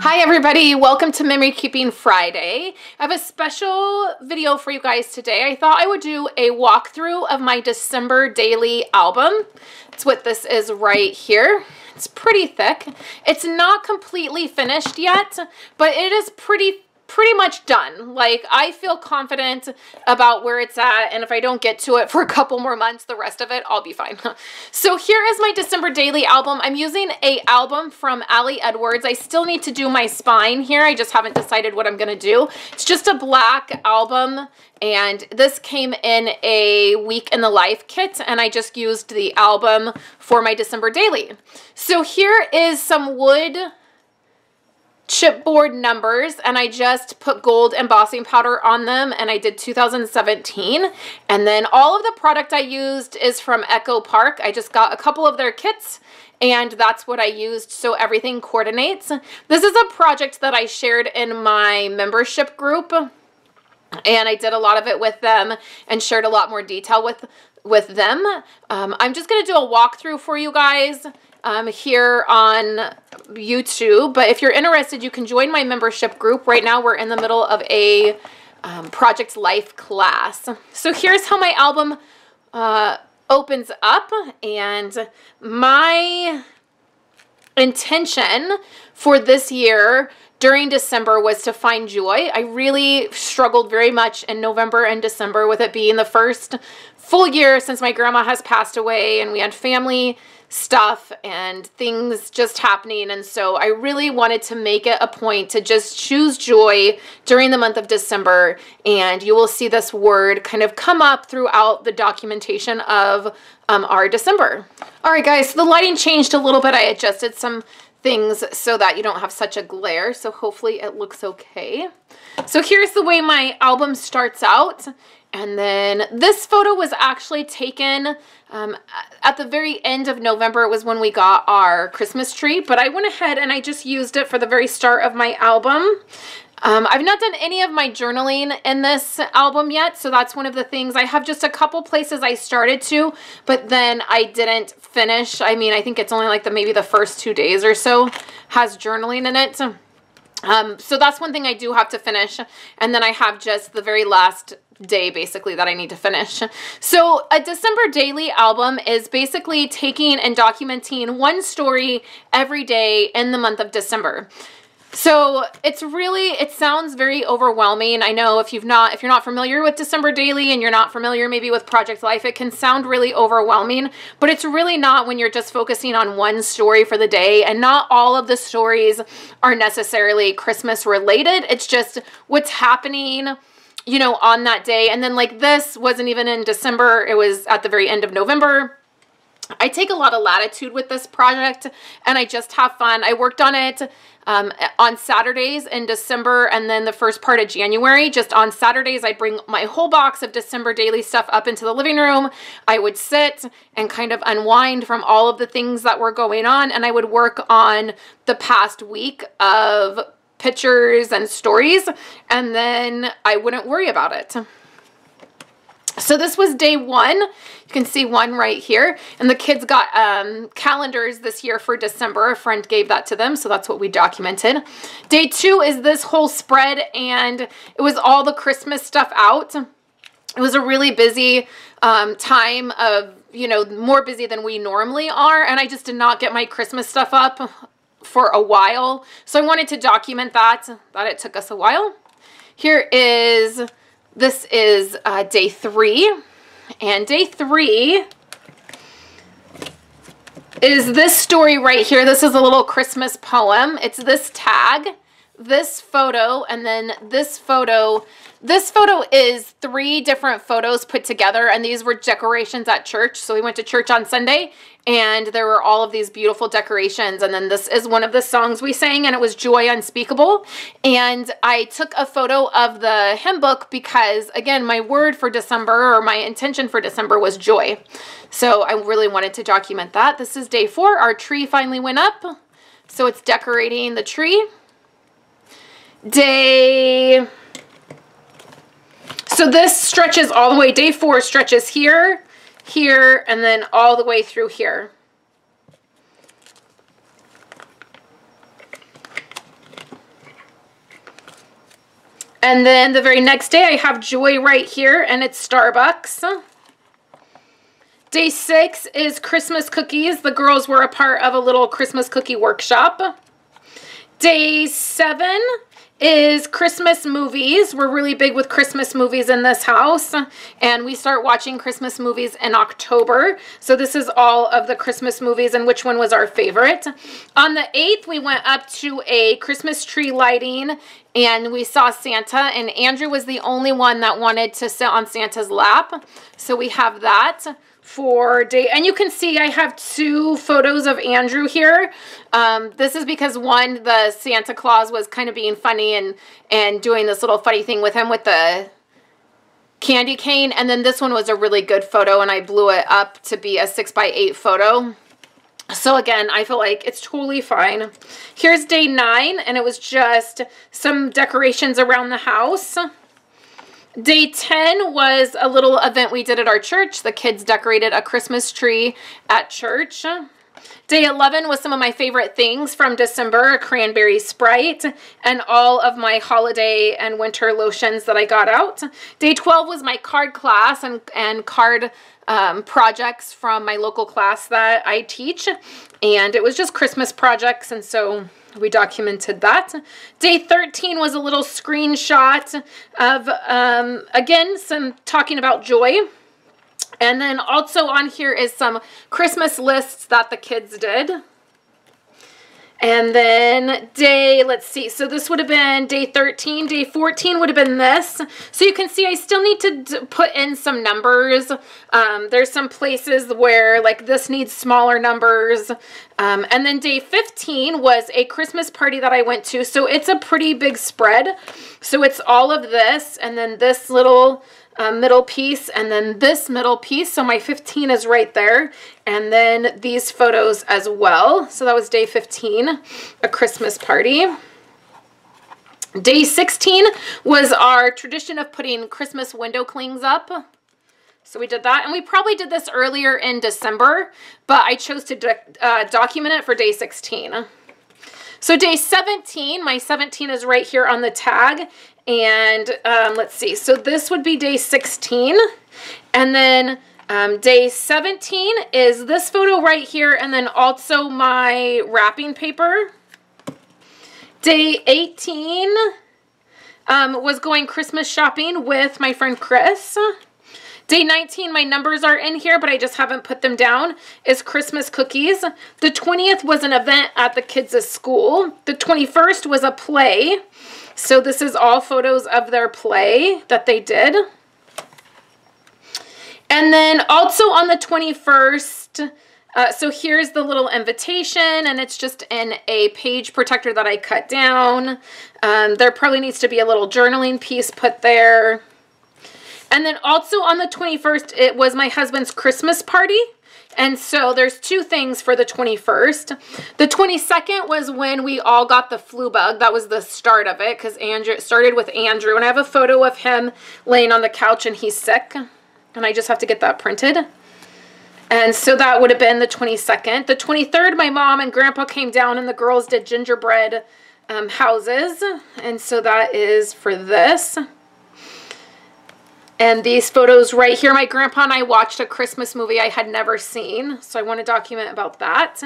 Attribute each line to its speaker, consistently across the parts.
Speaker 1: Hi everybody, welcome to Memory Keeping Friday. I have a special video for you guys today. I thought I would do a walkthrough of my December daily album. That's what this is right here. It's pretty thick. It's not completely finished yet, but it is pretty much done. Like, I feel confident about where it's at, and if I don't get to it for a couple more months, the rest of it, I'll be fine. So here is my December daily album. I'm using an album from Ali Edwards. I still need to do my spine here. I just haven't decided what I'm gonna do. It's just a black album, and this came in a week in the life kit, and I just used the album for my December daily. So here is some wood chipboard numbers, and I just put gold embossing powder on them, and I did 2017. And then all of the product I used is from Echo Park. I just got a couple of their kits, and that's what I used, so everything coordinates. This is a project that I shared in my membership group, and I did a lot of it with them and shared a lot more detail with them. I'm just gonna do a walkthrough for you guys here on YouTube, but if you're interested, you can join my membership group. Right now we're in the middle of a Project Life class. So here's how my album opens up, and my intention for this year during December was to find joy. I really struggled very much in November and December with it being the first full year since my grandma has passed away, and we had family stuff and things just happening, and so I really wanted to make it a point to just choose joy during the month of December, and you will see this word kind of come up throughout the documentation of our December. All right guys, so the lighting changed a little bit. I adjusted some things so that you don't have such a glare, so hopefully it looks okay. So here's the way my album starts out. And then this photo was actually taken at the very end of November. It was when we got our Christmas tree, but I went ahead and I just used it for the very start of my album. I've not done any of my journaling in this album yet, so that's one of the things. I have just a couple places I started to, but then I didn't finish. I mean, I think it's only like maybe the first 2 days or so has journaling in it. So that's one thing I do have to finish, and then I have just the very last day basically that I need to finish. So a December daily album is basically taking and documenting one story every day in the month of December. So it sounds very overwhelming. I know if you're not familiar with December daily and you're not familiar maybe with Project Life, it can sound really overwhelming, but it's really not when you're just focusing on one story for the day, and not all of the stories are necessarily Christmas related. It's just what's happening, you know, on that day. And then like this wasn't even in December, it was at the very end of November. I take a lot of latitude with this project, and I just have fun. I worked on it on Saturdays in December, and then the first part of January. Just on Saturdays, I'd bring my whole box of December daily stuff up into the living room. I would sit and kind of unwind from all of the things that were going on, and I would work on the past week of pictures and stories, and then I wouldn't worry about it. So this was day one. You can see one right here, and the kids got calendars this year for December. A friend gave that to them, so that's what we documented. Day two is this whole spread, and it was all the Christmas stuff out. It was a really busy time of, you know, more busy than we normally are, and I just did not get my Christmas stuff up for a while, so I wanted to document that it took us a while. This is day three, and day three is this story right here. This is a little Christmas poem. It's this tag, this photo, and then this photo. This photo is 3 different photos put together, and these were decorations at church. So we went to church on Sunday, and there were all of these beautiful decorations. And then this is one of the songs we sang, and it was Joy Unspeakable. And I took a photo of the hymn book because, again, my word for December, or my intention for December, was joy. So I really wanted to document that. This is day 4. Our tree finally went up, so it's decorating the tree. So this stretches all the way. Day 4 stretches here, here, and then all the way through here. And then the very next day, I have Joy right here, and it's Starbucks. Day 6 is Christmas cookies. The girls were a part of a little Christmas cookie workshop. Day 7 is Christmas movies. We're really big with Christmas movies in this house, and we start watching Christmas movies in October. So this is all of the Christmas movies and which one was our favorite. On the 8th, we went up to a Christmas tree lighting, and we saw Santa, and Andrew was the only one that wanted to sit on Santa's lap. So we have that for day, and you can see I have 2 photos of Andrew here. This is because one, the Santa Claus was kind of being funny and doing this little funny thing with him with the candy cane, and then this one was a really good photo, and I blew it up to be a 6x8 photo. So again, I feel like it's totally fine. Here's day 9, and it was just some decorations around the house. Day 10 was a little event we did at our church. The kids decorated a Christmas tree at church. Day 11 was some of my favorite things from December, a cranberry Sprite, and all of my holiday and winter lotions that I got out. Day 12 was my card class and card projects from my local class that I teach. And it was just Christmas projects, and so we documented that. Day 13 was a little screenshot of, again, some talking about joy. And then also on here is some Christmas lists that the kids did. And then let's see, so this would have been day 13. Day 14 would have been this. So you can see I still need to put in some numbers. There's some places where like this needs smaller numbers. And then day 15 was a Christmas party that I went to. So it's a pretty big spread. So it's all of this and then this little middle piece and then this middle piece. So my 15 is right there. And then these photos as well. So that was day 15, a Christmas party. Day 16 was our tradition of putting Christmas window clings up. So we did that, and we probably did this earlier in December, but I chose to document it for day 16. So day 17, my 17 is right here on the tag, and let's see, so this would be day 16, and then day 17 is this photo right here, and then also my wrapping paper. Day 18 was going Christmas shopping with my friend Chris. Day 19, my numbers are in here, but I just haven't put them down, is Christmas cookies. The 20th was an event at the kids' school. The 21st was a play. So this is all photos of their play that they did. And then also on the 21st, so here's the little invitation, and it's just in a page protector that I cut down. There probably needs to be a little journaling piece put there. And then also on the 21st, it was my husband's Christmas party. And so there's 2 things for the 21st. The 22nd was when we all got the flu bug. That was the start of it because it started with Andrew. And I have a photo of him laying on the couch and he's sick. And I just have to get that printed. And so that would have been the 22nd. The 23rd, my mom and grandpa came down and the girls did gingerbread houses. And so that is for this. And these photos right here, my grandpa and I watched a Christmas movie I had never seen. So I want to document about that.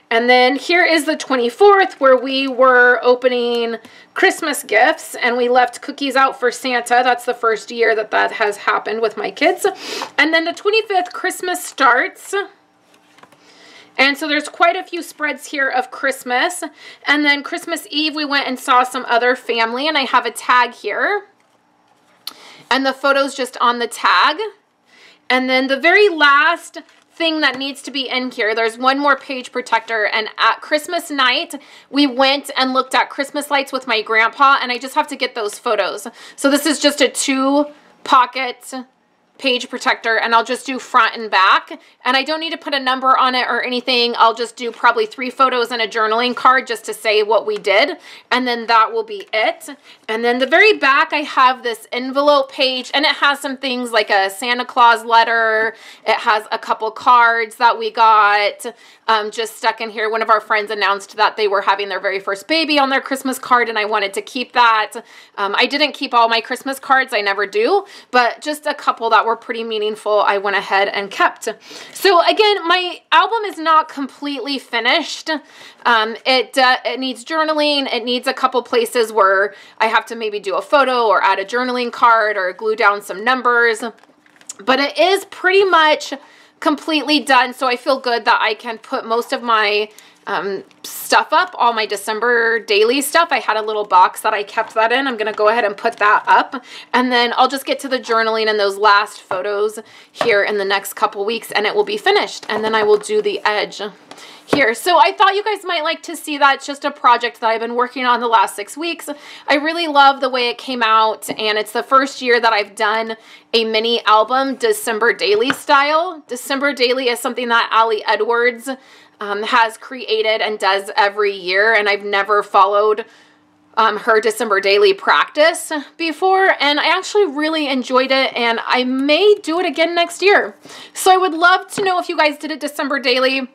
Speaker 1: And then here is the 24th where we were opening Christmas gifts and we left cookies out for Santa. That's the first year that that has happened with my kids. And then the 25th, Christmas starts. And so there's quite a few spreads here of Christmas. And then Christmas Eve, we went and saw some other family, and I have a tag here. And the photo's just on the tag. And then the very last thing that needs to be in here, there's one more page protector. And at Christmas night, we went and looked at Christmas lights with my grandpa, and I just have to get those photos. So this is just a 2-pocket page protector, and I'll just do front and back. And I don't need to put a number on it or anything. I'll just do probably 3 photos and a journaling card just to say what we did. And then that will be it. And then the very back, I have this envelope page, and it has some things like a Santa Claus letter. It has a couple cards that we got just stuck in here. One of our friends announced that they were having their very first baby on their Christmas card, and I wanted to keep that. I didn't keep all my Christmas cards. I never do, but just a couple that were pretty meaningful I went ahead and kept. So again, my album is not completely finished. It needs journaling. It needs a couple places where I have to maybe do a photo or add a journaling card or glue down some numbers, but it is pretty much completely done. So I feel good that I can put most of my stuff up, all my December daily stuff. I had a little box that I kept that in. I'm going to go ahead and put that up, and then I'll just get to the journaling and those last photos here in the next couple weeks, and it will be finished. And then I will do the edge here. So I thought you guys might like to see that. It's just a project that I've been working on the last 6 weeks. I really love the way it came out, and it's the first year that I've done a mini album December daily style. December daily is something that Allie Edwards has created and does every year, and I've never followed her December daily practice before, and I actually really enjoyed it, and I may do it again next year. So I would love to know if you guys did a December daily.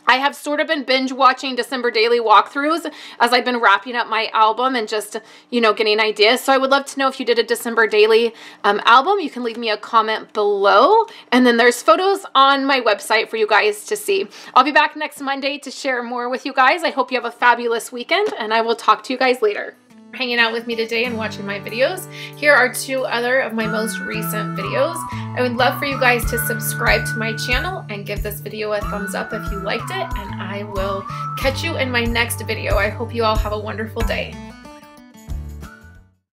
Speaker 1: I have sort of been binge watching December daily walkthroughs as I've been wrapping up my album and just, you know, getting ideas. So I would love to know if you did a December daily album. You can leave me a comment below. And then there's photos on my website for you guys to see. I'll be back next Monday to share more with you guys. I hope you have a fabulous weekend, and I will talk to you guys later. Hanging out with me today and watching my videos. Here are 2 other of my most recent videos. I would love for you guys to subscribe to my channel and give this video a thumbs up if you liked it, and I will catch you in my next video. I hope you all have a wonderful day.